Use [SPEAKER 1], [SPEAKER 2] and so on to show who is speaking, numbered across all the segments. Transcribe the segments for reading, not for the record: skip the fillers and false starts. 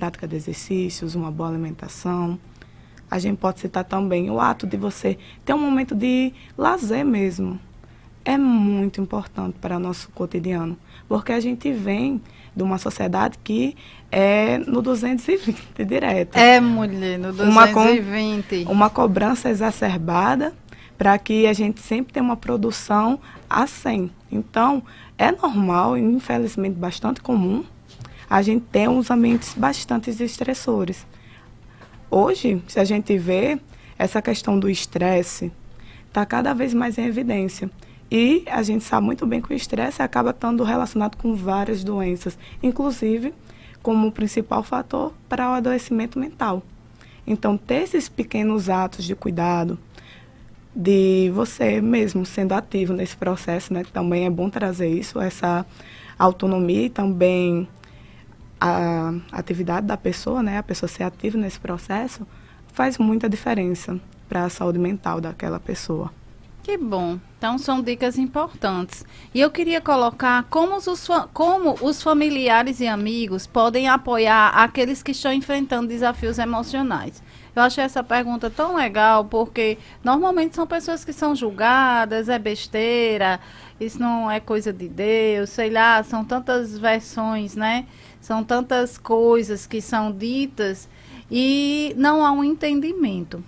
[SPEAKER 1] prática de exercícios, uma boa alimentação. A gente pode citar também o ato de você ter um momento de lazer mesmo. É muito importante para o nosso cotidiano, porque a gente vem de uma sociedade que é no 220 direto.
[SPEAKER 2] É, mulher, no 220.
[SPEAKER 1] Uma cobrança exacerbada para que a gente sempre tenha uma produção a 100. Então, é normal e, infelizmente, bastante comum a gente ter uns ambientes bastante estressores. Hoje, se a gente vê, essa questão do estresse está cada vez mais em evidência. E a gente sabe muito bem que o estresse acaba estando relacionado com várias doenças, inclusive como principal fator para o adoecimento mental. Então, ter esses pequenos atos de cuidado, de você mesmo sendo ativo nesse processo, né? Também é bom trazer isso, essa autonomia e também a atividade da pessoa, né? A pessoa ser ativa nesse processo, faz muita diferença para a saúde mental daquela pessoa.
[SPEAKER 2] Que bom. Então, são dicas importantes. E eu queria colocar como os familiares e amigos podem apoiar aqueles que estão enfrentando desafios emocionais. Eu achei essa pergunta tão legal, porque normalmente são pessoas que são julgadas, é besteira, isso não é coisa de Deus, sei lá, são tantas versões, né? São tantas coisas que são ditas e não há um entendimento.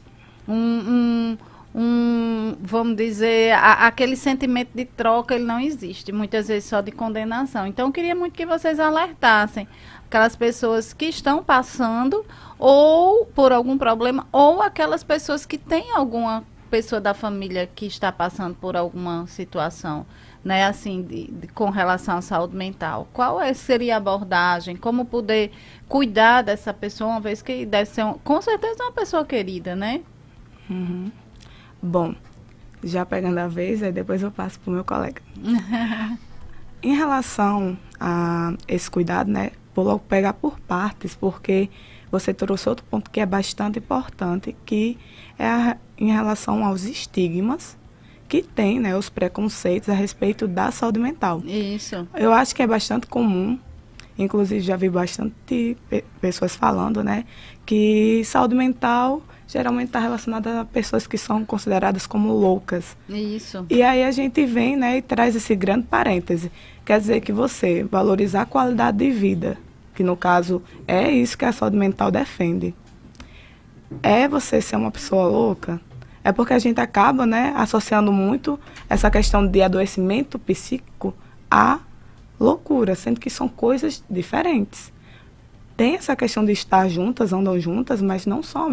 [SPEAKER 2] Vamos dizer, aquele sentimento de troca, ele não existe, muitas vezes só de condenação. Então, eu queria muito que vocês alertassem aquelas pessoas que estão passando ou por algum problema, ou aquelas pessoas que têm alguma pessoa da família que está passando por alguma situação, né, assim, com relação à saúde mental. Qual seria a abordagem? Como poder cuidar dessa pessoa, uma vez que deve ser, com certeza, uma pessoa querida, né?
[SPEAKER 1] Uhum. Bom, já pegando a vez, aí depois eu passo para o meu colega. Em relação a esse cuidado, né, vou logo pegar por partes, porque você trouxe outro ponto que é bastante importante, que é em relação aos estigmas que tem, né, os preconceitos a respeito da saúde mental.
[SPEAKER 2] Isso.
[SPEAKER 1] Eu acho que é bastante comum, inclusive já vi bastante pessoas falando, né, que saúde mental geralmente está relacionada a pessoas que são consideradas como loucas.
[SPEAKER 2] Isso.
[SPEAKER 1] E aí a gente vem, né, e traz esse grande parêntese. Quer dizer que você valorizar a qualidade de vida, que no caso é isso que a saúde mental defende. É você ser uma pessoa louca? É porque a gente acaba, né, associando muito essa questão de adoecimento psíquico à loucura, sendo que são coisas diferentes. Tem essa questão de estar juntas, andam juntas, mas não são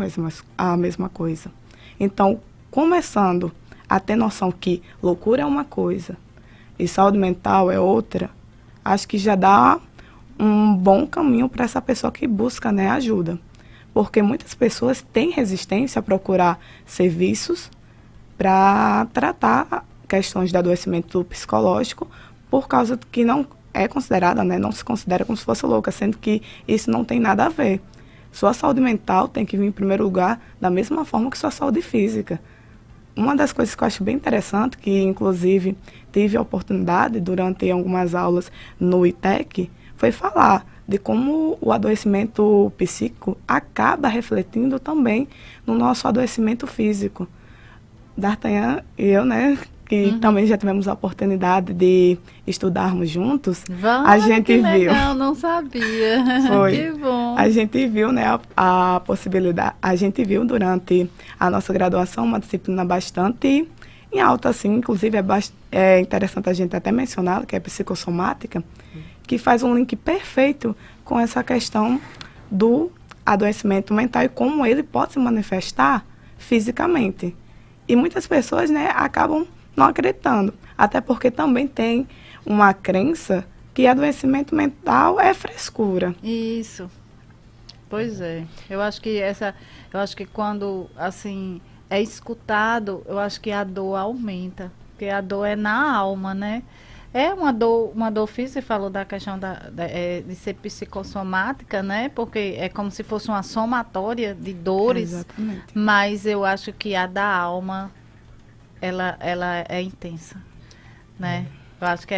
[SPEAKER 1] a mesma coisa. Então, começando a ter noção que loucura é uma coisa e saúde mental é outra, acho que já dá um bom caminho para essa pessoa que busca, né, ajuda. Porque muitas pessoas têm resistência a procurar serviços para tratar questões de adoecimento psicológico por causa que não é considerada, né, não se considera como se fosse louca, sendo que isso não tem nada a ver. Sua saúde mental tem que vir em primeiro lugar da mesma forma que sua saúde física. Uma das coisas que eu acho bem interessante, que inclusive tive a oportunidade durante algumas aulas no ITEC, foi falar de como o adoecimento psíquico acaba refletindo também no nosso adoecimento físico. D'Artagnan e eu, né, que também já tivemos a oportunidade de estudarmos juntos, a gente
[SPEAKER 2] que
[SPEAKER 1] viu.
[SPEAKER 2] Legal, não sabia.
[SPEAKER 1] Foi.
[SPEAKER 2] Que bom.
[SPEAKER 1] A gente viu, né, a possibilidade, a gente viu durante a nossa graduação uma disciplina bastante em alta, assim, inclusive é interessante a gente até mencionar, que é psicossomática, que faz um link perfeito com essa questão do adoecimento mental e como ele pode se manifestar fisicamente. E muitas pessoas, né, acabam não acreditando, até porque também tem uma crença que adoecimento mental é frescura.
[SPEAKER 2] Isso. Pois é. Eu acho que quando assim é escutado, eu acho que a dor aumenta, porque a dor é na alma, né? É uma dor física, você falou da questão de ser psicossomática, né? Porque é como se fosse uma somatória de dores,
[SPEAKER 1] Exatamente.
[SPEAKER 2] mas eu acho que a da alma ela é intensa, né? Eu acho que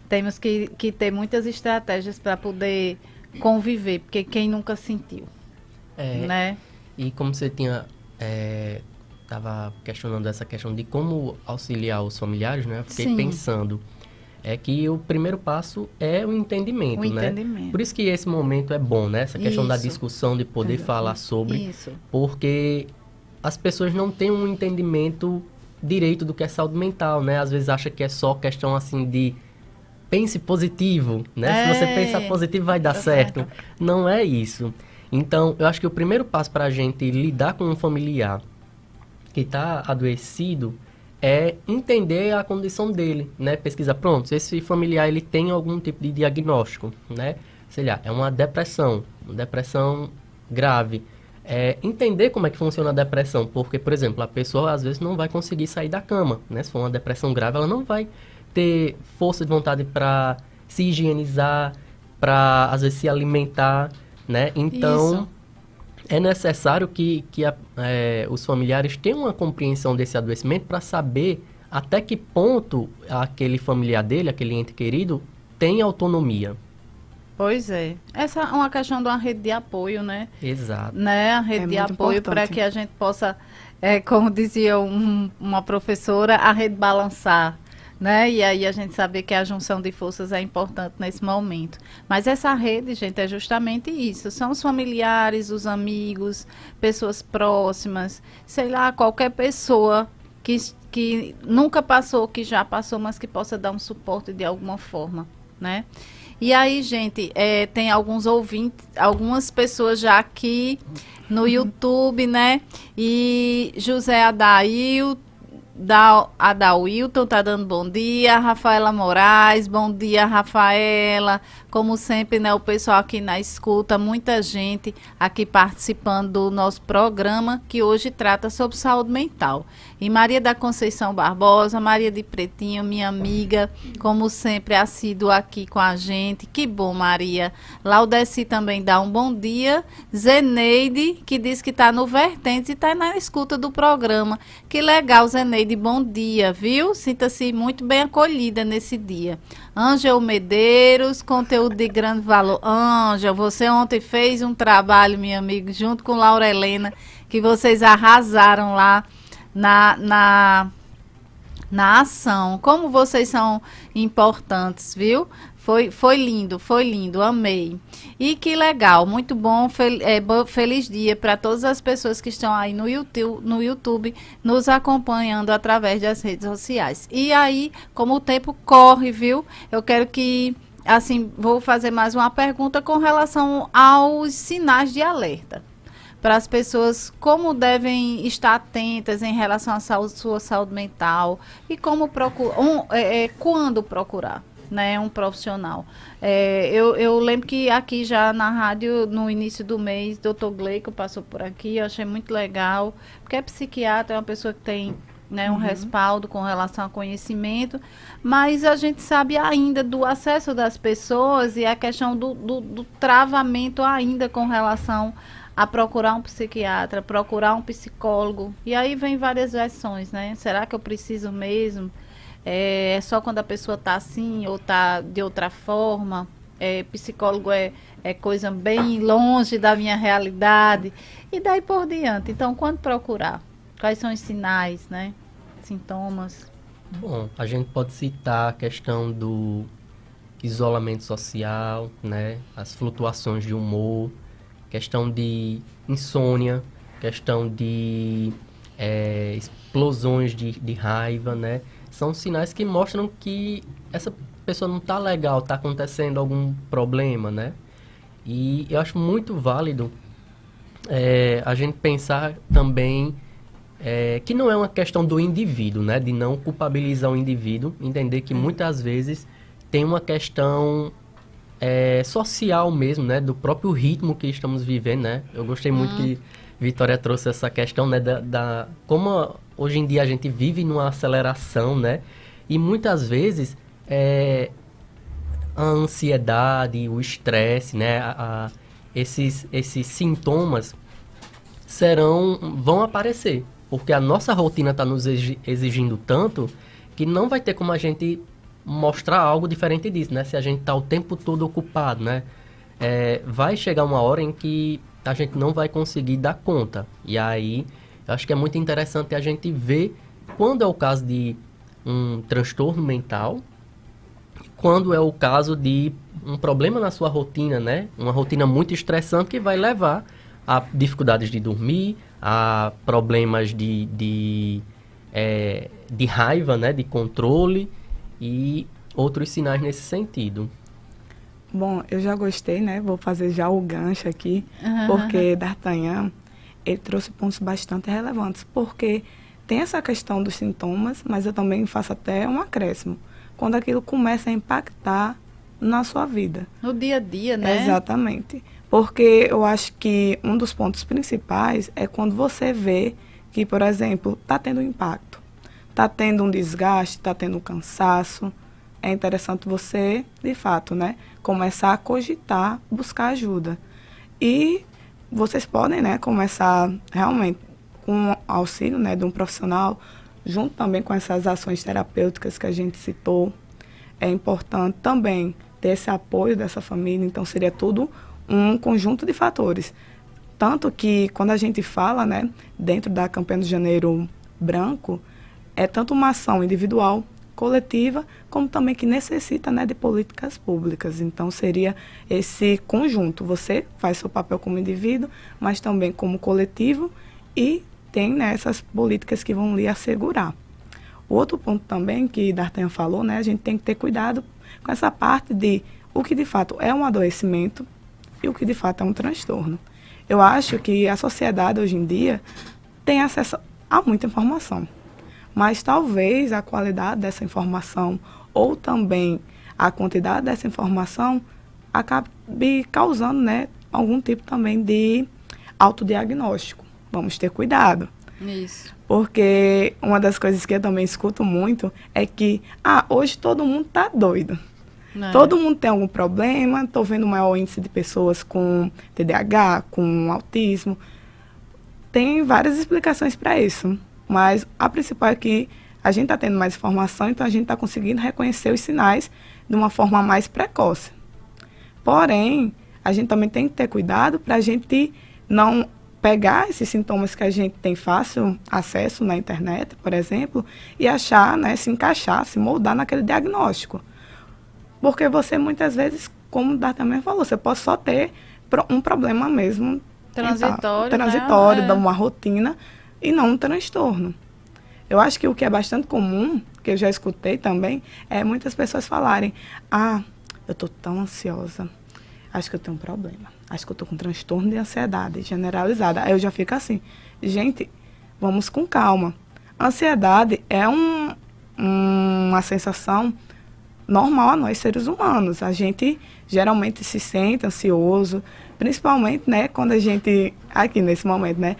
[SPEAKER 2] temos que ter muitas estratégias para poder conviver, porque quem nunca sentiu, né?
[SPEAKER 3] E como você estava questionando essa questão de como auxiliar os familiares, né? Eu fiquei pensando, que o primeiro passo é o entendimento, né? Por isso que esse momento é bom, né? Essa questão da discussão, de poder falar sobre, porque as pessoas não têm um entendimento direito do que é saúde mental, né? Às vezes acha que é só questão, assim, de pense positivo, né? Se você pensar positivo, vai dar certo. Não é isso. Então, eu acho que o primeiro passo para a gente lidar com um familiar que está adoecido é entender a condição dele, né? Pesquisar, pronto, esse familiar, ele tem algum tipo de diagnóstico, né? Sei lá, é uma depressão grave. Entender como é que funciona a depressão, porque, por exemplo, a pessoa às vezes não vai conseguir sair da cama, né? Se for uma depressão grave, ela não vai ter força de vontade para se higienizar, para, às vezes, se alimentar, né? Então, é necessário que os familiares tenham uma compreensão desse adoecimento para saber até que ponto aquele familiar dele, aquele ente querido, tem autonomia.
[SPEAKER 2] Pois é. Essa é uma questão de uma rede de apoio, né?
[SPEAKER 3] Exato.
[SPEAKER 2] Né? A rede de apoio para que a gente possa, como dizia uma professora, a rede balançar, né? E aí a gente saber que a junção de forças é importante nesse momento. Mas essa rede, gente, é justamente isso. São os familiares, os amigos, pessoas próximas, sei lá, qualquer pessoa que nunca passou, que já passou, mas que possa dar um suporte de alguma forma, né? E aí, gente, tem alguns ouvintes, algumas pessoas já aqui no YouTube, né? E José Adalilton tá dando bom dia, Rafaela Moraes, bom dia, Rafaela. Como sempre, né, o pessoal aqui na escuta, muita gente aqui participando do nosso programa, que hoje trata sobre saúde mental. E Maria da Conceição Barbosa, Maria de Pretinho, minha amiga, como sempre, assídua aqui com a gente. Que bom, Maria. Laudeci também dá um bom dia. Zeneide, que diz que está no Vertentes e está na escuta do programa. Que legal, Zeneide, bom dia, viu? Sinta-se muito bem acolhida nesse dia. Ângel Medeiros, conteúdo de grande valor. Ângel, você ontem fez um trabalho, minha amiga, junto com Laura Helena, que vocês arrasaram lá na ação. Como vocês são importantes, viu? Foi lindo, amei. E que legal, muito bom, feliz dia para todas as pessoas que estão aí no YouTube nos acompanhando através das redes sociais. E aí, como o tempo corre, viu? Eu quero que, assim, vou fazer mais uma pergunta com relação aos sinais de alerta. Para as pessoas, como devem estar atentas em relação à sua saúde mental e como quando procurar, né, um profissional. Eu lembro que aqui já na rádio, no início do mês, Dr. Gleico passou por aqui, eu achei muito legal, porque é psiquiatra, é uma pessoa que tem, né, um respaldo com relação ao conhecimento, mas a gente sabe ainda do acesso das pessoas e a questão do travamento ainda com relação a procurar um psiquiatra, procurar um psicólogo, e aí vem várias versões, né? Será que eu preciso mesmo? É só quando a pessoa está assim ou está de outra forma? Psicólogo é coisa bem longe da minha realidade, e daí por diante. Então, quando procurar? Quais são os sinais, né? Sintomas?
[SPEAKER 3] Bom, a gente pode citar a questão do isolamento social, né? As flutuações de humor, questão de insônia, questão de explosões de raiva, né? São sinais que mostram que essa pessoa não está legal, está acontecendo algum problema, né? E eu acho muito válido a gente pensar também que não é uma questão do indivíduo, né? De não culpabilizar o indivíduo, entender que muitas vezes tem uma questão social mesmo, né? Do próprio ritmo que estamos vivendo, né? Eu gostei muito que Vitória trouxe essa questão, né? Como hoje em dia a gente vive numa aceleração, né? E muitas vezes a ansiedade, o estresse, né? Esses sintomas vão aparecer, porque a nossa rotina está nos exigindo tanto que não vai ter como a gente mostrar algo diferente disso, né? Se a gente está o tempo todo ocupado, né? vai chegar uma hora em que a gente não vai conseguir dar conta. E aí, eu acho que é muito interessante a gente ver quando é o caso de um transtorno mental, quando é o caso de um problema na sua rotina, né? Uma rotina muito estressante que vai levar a dificuldades de dormir, a problemas de raiva, né? De controle e outros sinais nesse sentido.
[SPEAKER 1] Bom, eu já gostei, né? Vou fazer já o gancho aqui, porque D'Artagnan, ele trouxe pontos bastante relevantes, porque tem essa questão dos sintomas, mas eu também faço até um acréscimo. Quando aquilo começa a impactar na sua vida.
[SPEAKER 2] No dia a dia, né?
[SPEAKER 1] Exatamente. Porque eu acho que um dos pontos principais é quando você vê que, por exemplo, está tendo um impacto, está tendo um desgaste, está tendo um cansaço. É interessante você, de fato, né, começar a cogitar, buscar ajuda. E vocês podem, né, começar realmente com o auxílio, né, de um profissional, junto também com essas ações terapêuticas que a gente citou. É importante também ter esse apoio dessa família, então seria tudo um conjunto de fatores. Tanto que quando a gente fala, né, dentro da campanha do Janeiro Branco, é tanto uma ação individual, coletiva, como também que necessita, né, de políticas públicas. Então seria esse conjunto. Você faz seu papel como indivíduo, mas também como coletivo e tem, né, essas políticas que vão lhe assegurar. O outro ponto também que D'Artagnan falou, né, a gente tem que ter cuidado com essa parte de o que de fato é um adoecimento e o que de fato é um transtorno. Eu acho que a sociedade hoje em dia tem acesso a muita informação, mas talvez a qualidade dessa informação ou também a quantidade dessa informação acabe causando, né, algum tipo também de autodiagnóstico. Vamos ter cuidado.
[SPEAKER 2] Isso.
[SPEAKER 1] Porque uma das coisas que eu também escuto muito é que, hoje todo mundo está doido. Todo mundo tem algum problema, estou vendo o maior índice de pessoas com TDAH, com autismo. Tem várias explicações para isso, mas a principal é que a gente está tendo mais informação, então a gente está conseguindo reconhecer os sinais de uma forma mais precoce. Porém, a gente também tem que ter cuidado para a gente não pegar esses sintomas que a gente tem fácil acesso na internet, por exemplo, e achar, né, se encaixar, se moldar naquele diagnóstico. Porque você, muitas vezes, como o D'Artagnan falou, você pode só ter um problema mesmo transitório,
[SPEAKER 2] né?
[SPEAKER 1] de uma rotina, e não um transtorno. Eu acho que o que é bastante comum, que eu já escutei também, é muitas pessoas falarem, eu estou tão ansiosa, acho que eu tenho um problema, acho que eu estou com transtorno de ansiedade generalizada. Aí eu já fico assim, gente, vamos com calma. Ansiedade é uma sensação normal a nós, seres humanos. A gente geralmente se sente ansioso, principalmente, né, quando a gente, aqui nesse momento, né,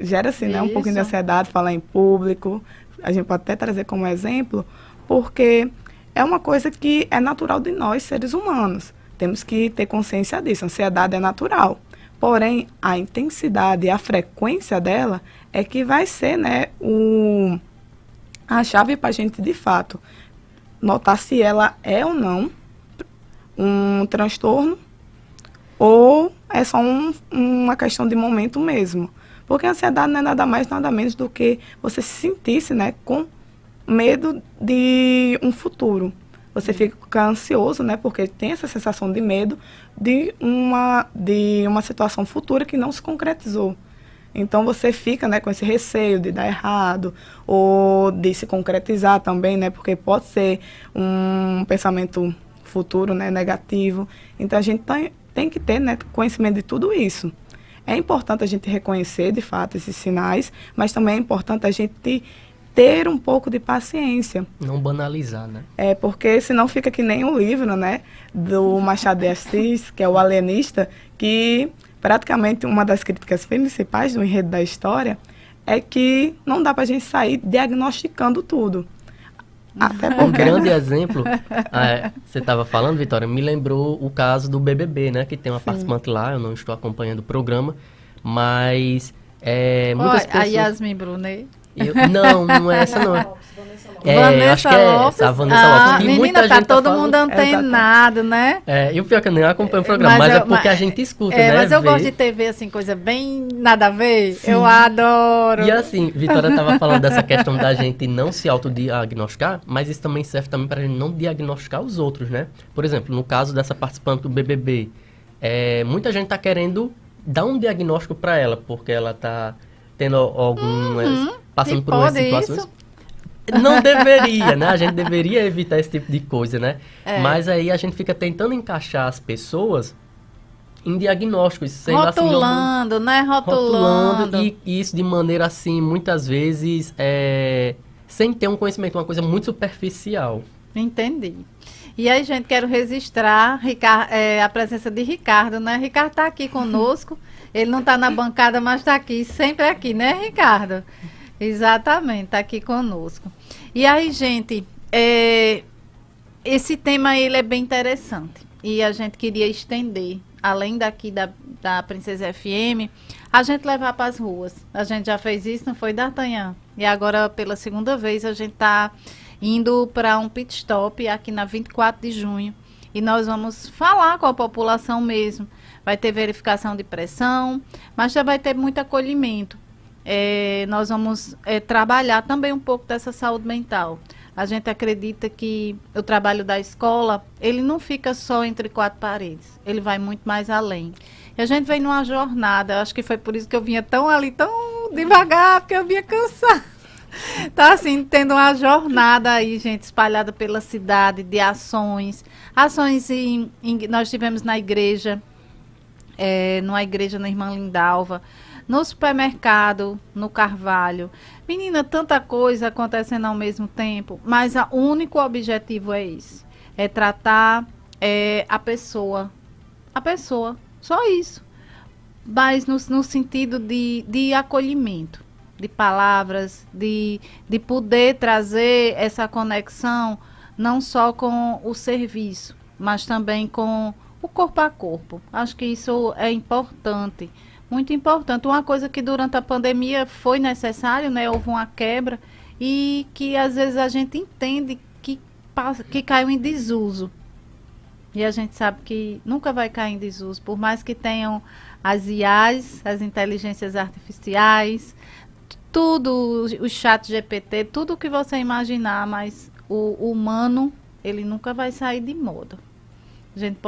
[SPEAKER 1] gera-se, né, um pouquinho de ansiedade, falar em público. A gente pode até trazer como exemplo, porque é uma coisa que é natural de nós, seres humanos. Temos que ter consciência disso. A ansiedade é natural. Porém, a intensidade e a frequência dela é que vai ser, né, a chave para a gente, de fato, notar se ela é ou não um transtorno ou é só uma questão de momento mesmo. Porque a ansiedade não é nada mais, nada menos do que você se sentisse, né, com medo de um futuro. Você fica ansioso, né, porque tem essa sensação de medo de uma situação futura que não se concretizou. Então você fica, né, com esse receio de dar errado ou de se concretizar também, né, porque pode ser um pensamento futuro, né, negativo. Então a gente tem que ter, né, conhecimento de tudo isso. É importante a gente reconhecer, de fato, esses sinais, mas também é importante a gente ter um pouco de paciência.
[SPEAKER 3] Não banalizar, né?
[SPEAKER 1] Porque senão fica que nem o livro, né, do Machado de Assis, que é o Alienista, que praticamente uma das críticas principais do enredo da história é que não dá para a gente sair diagnosticando tudo. Até porque...
[SPEAKER 3] Um grande exemplo, você estava falando, Vitória, me lembrou o caso do BBB, né? Que tem uma participante lá, eu não estou acompanhando o programa, mas muitas pessoas...
[SPEAKER 2] A Yasmin Brunet.
[SPEAKER 3] Não é essa não.
[SPEAKER 2] Vanessa
[SPEAKER 3] acho que é
[SPEAKER 2] Lopes.
[SPEAKER 3] essa, a Vanessa Lopes. Que
[SPEAKER 2] Menina,
[SPEAKER 3] muita
[SPEAKER 2] tá
[SPEAKER 3] gente
[SPEAKER 2] todo
[SPEAKER 3] falando.
[SPEAKER 2] mundo antenado, né?
[SPEAKER 3] E o pior que eu nem acompanho o programa, mas é porque a gente escuta, né?
[SPEAKER 2] Mas eu gosto de TV, assim, coisa bem nada a ver. Sim. Eu adoro.
[SPEAKER 3] E assim, Vitória tava falando dessa questão da gente não se autodiagnosticar, mas isso também serve também pra gente não diagnosticar os outros, né? Por exemplo, no caso dessa participante do BBB, muita gente tá querendo dar um diagnóstico pra ela, porque ela tá tendo algumas... passando por umas situações... Isso? Não deveria, né? A gente deveria evitar esse tipo de coisa, né? Mas aí a gente fica tentando encaixar as pessoas em diagnósticos, sendo
[SPEAKER 2] rotulando,
[SPEAKER 3] assim...
[SPEAKER 2] né? Rotulando.
[SPEAKER 3] E isso de maneira, assim, muitas vezes, sem ter um conhecimento, uma coisa muito superficial.
[SPEAKER 2] Entendi. E aí, gente, quero registrar a presença de Ricardo, né? Ricardo está aqui conosco. Ele não está na bancada, mas está aqui, sempre aqui, né, Ricardo? Exatamente, está aqui conosco. E aí, gente, esse tema ele é bem interessante. E a gente queria estender, além daqui da Princesa FM, a gente levar para as ruas. A gente já fez isso, não foi, D'Artagnan? E agora, pela segunda vez, a gente está indo para um pit stop aqui na 24 de junho. E nós vamos falar com a população mesmo. Vai ter verificação de pressão, mas já vai ter muito acolhimento. Nós vamos trabalhar também um pouco dessa saúde mental. A gente acredita que o trabalho da escola, ele não fica só entre quatro paredes, ele vai muito mais além. E a gente vem numa jornada, acho que foi por isso que eu vinha tão devagar, porque eu vinha cansada. Tá assim, tendo uma jornada aí, gente, espalhada pela cidade, de ações nós tivemos na igreja, numa igreja na Irmã Lindalva, no supermercado, no Carvalho. Menina, tanta coisa acontecendo ao mesmo tempo, mas o único objetivo é esse. É tratar a pessoa. A pessoa, só isso. Mas no sentido de acolhimento, de palavras, de poder trazer essa conexão, não só com o serviço, mas também com o corpo a corpo. Acho que isso é importante. Muito importante. Uma coisa que durante a pandemia foi necessário, né? Houve uma quebra e que às vezes a gente entende que caiu em desuso. E a gente sabe que nunca vai cair em desuso, por mais que tenham as IAs, as inteligências artificiais, tudo, o chat GPT, tudo que você imaginar, mas o humano, ele nunca vai sair de moda. A gente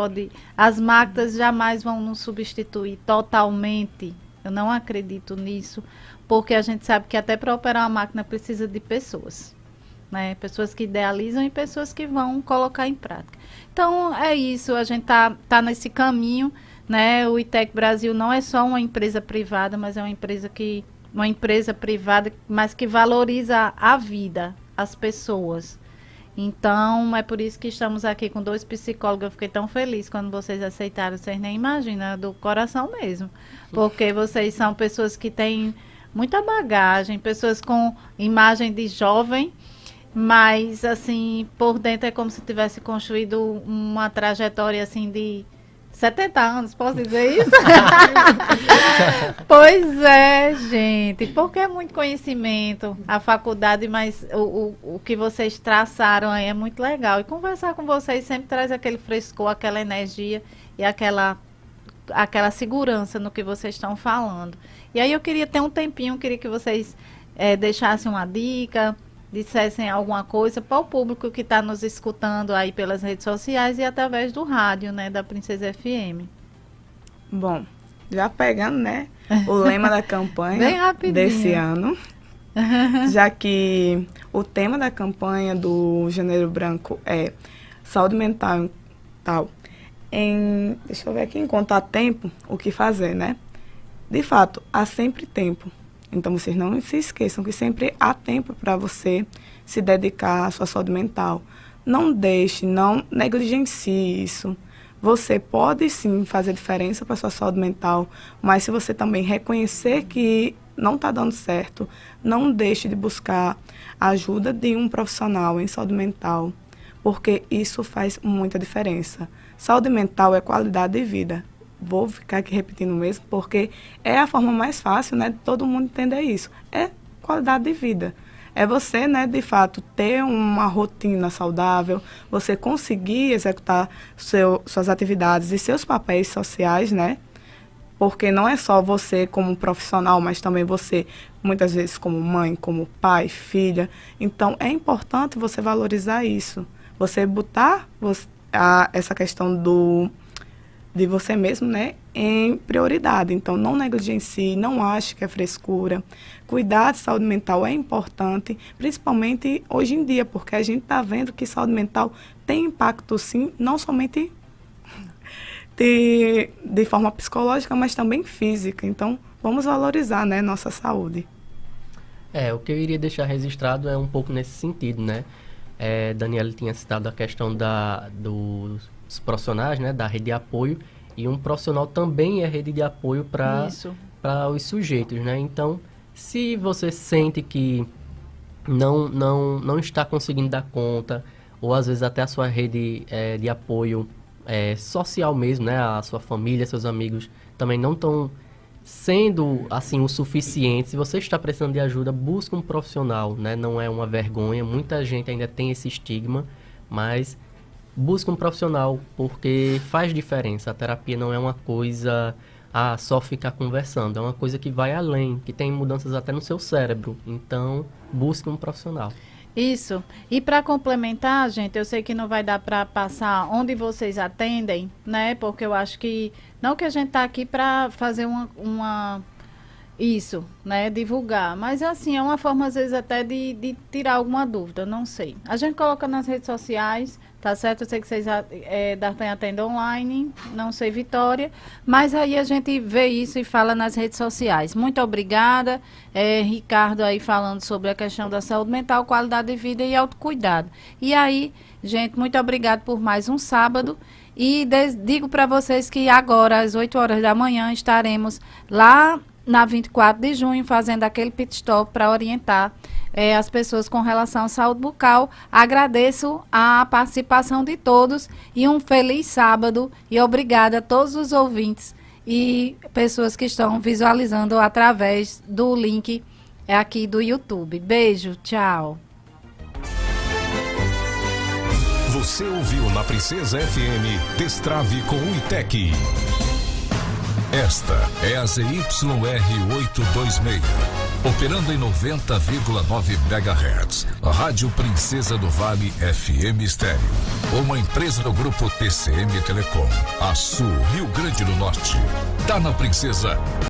[SPEAKER 2] as máquinas jamais vão nos substituir totalmente. Eu não acredito nisso, porque a gente sabe que até para operar uma máquina precisa de pessoas, né? Pessoas que idealizam e pessoas que vão colocar em prática. Então, é isso, a gente tá nesse caminho, né? O ITEC Brasil não é só uma empresa privada, mas é uma empresa privada, mas que valoriza a vida, as pessoas. Então, é por isso que estamos aqui com 2 psicólogos. Eu fiquei tão feliz quando vocês aceitaram. Vocês nem imaginam, do coração mesmo. Porque vocês são pessoas que têm muita bagagem, pessoas com imagem de jovem, mas, assim, por dentro é como se tivesse construído uma trajetória, assim, de 70 anos, posso dizer isso? Pois é, gente, porque é muito conhecimento, a faculdade, mas o que vocês traçaram aí é muito legal. E conversar com vocês sempre traz aquele frescor, aquela energia e aquela segurança no que vocês estão falando. E aí eu queria ter um tempinho, queria que vocês deixassem uma dica, dissessem alguma coisa para o público que está nos escutando aí pelas redes sociais e através do rádio, né, da Princesa FM.
[SPEAKER 1] Bom, já pegando, né, o lema da campanha desse ano, já que o tema da campanha do Janeiro Branco é saúde mental, tal. Deixa eu ver aqui, enquanto há tempo, o que fazer, né? De fato, há sempre tempo. Então, vocês não se esqueçam que sempre há tempo para você se dedicar à sua saúde mental. Não deixe, não negligencie isso. Você pode, sim, fazer diferença para a sua saúde mental, mas se você também reconhecer que não está dando certo, não deixe de buscar a ajuda de um profissional em saúde mental, porque isso faz muita diferença. Saúde mental é qualidade de vida. Vou ficar aqui repetindo mesmo, porque é a forma mais fácil, né, de todo mundo entender isso. É qualidade de vida. É você, né, de fato, ter uma rotina saudável, você conseguir executar suas atividades e seus papéis sociais, né? Porque não é só você como profissional, mas também você, muitas vezes, como mãe, como pai, filha. Então, é importante você valorizar isso. Você botar essa questão de você mesmo, né, em prioridade. Então, não negligencie, não ache que é frescura. Cuidar de saúde mental é importante, principalmente hoje em dia, porque a gente está vendo que saúde mental tem impacto, sim, não somente de forma psicológica, mas também física. Então, vamos valorizar, né, nossa saúde.
[SPEAKER 3] O que eu iria deixar registrado é um pouco nesse sentido, né? Daniela tinha citado a questão dos profissionais, né, da rede de apoio, e um profissional também é rede de apoio para os sujeitos, né? Então, se você sente que não está conseguindo dar conta, ou às vezes até a sua rede de apoio social mesmo, né? A sua família, seus amigos também não estão sendo assim o suficiente. Se você está precisando de ajuda, busque um profissional, né? Não é uma vergonha, muita gente ainda tem esse estigma, mas busque um profissional, porque faz diferença. A terapia não é uma coisa só ficar conversando, é uma coisa que vai além, que tem mudanças até no seu cérebro. Então, busque um profissional.
[SPEAKER 2] Isso. E para complementar, gente, eu sei que não vai dar para passar onde vocês atendem, né? Porque eu acho que não que a gente tá aqui para fazer isso, né? Divulgar. Mas, assim, é uma forma, às vezes, até de tirar alguma dúvida, não sei. A gente coloca nas redes sociais, tá certo? Eu sei que vocês D'Artagnan atendem online, não sei Vitória, mas aí a gente vê isso e fala nas redes sociais. Muito obrigada. Ricardo aí falando sobre a questão da saúde mental, qualidade de vida e autocuidado. E aí, gente, muito obrigada por mais um sábado. E digo para vocês que agora, às 8 horas da manhã, estaremos lá na 24 de junho, fazendo aquele pit stop para orientar as pessoas com relação à saúde bucal. Agradeço a participação de todos e um feliz sábado. E obrigada a todos os ouvintes e pessoas que estão visualizando através do link aqui do YouTube. Beijo, tchau.
[SPEAKER 4] Você ouviu na Princesa FM Destrave com o ITEC. Esta é a ZYR826, operando em 90,9 MHz. Rádio Princesa do Vale FM Estéreo, uma empresa do grupo TCM Telecom, a Sul, Rio Grande do Norte. Tá na Princesa.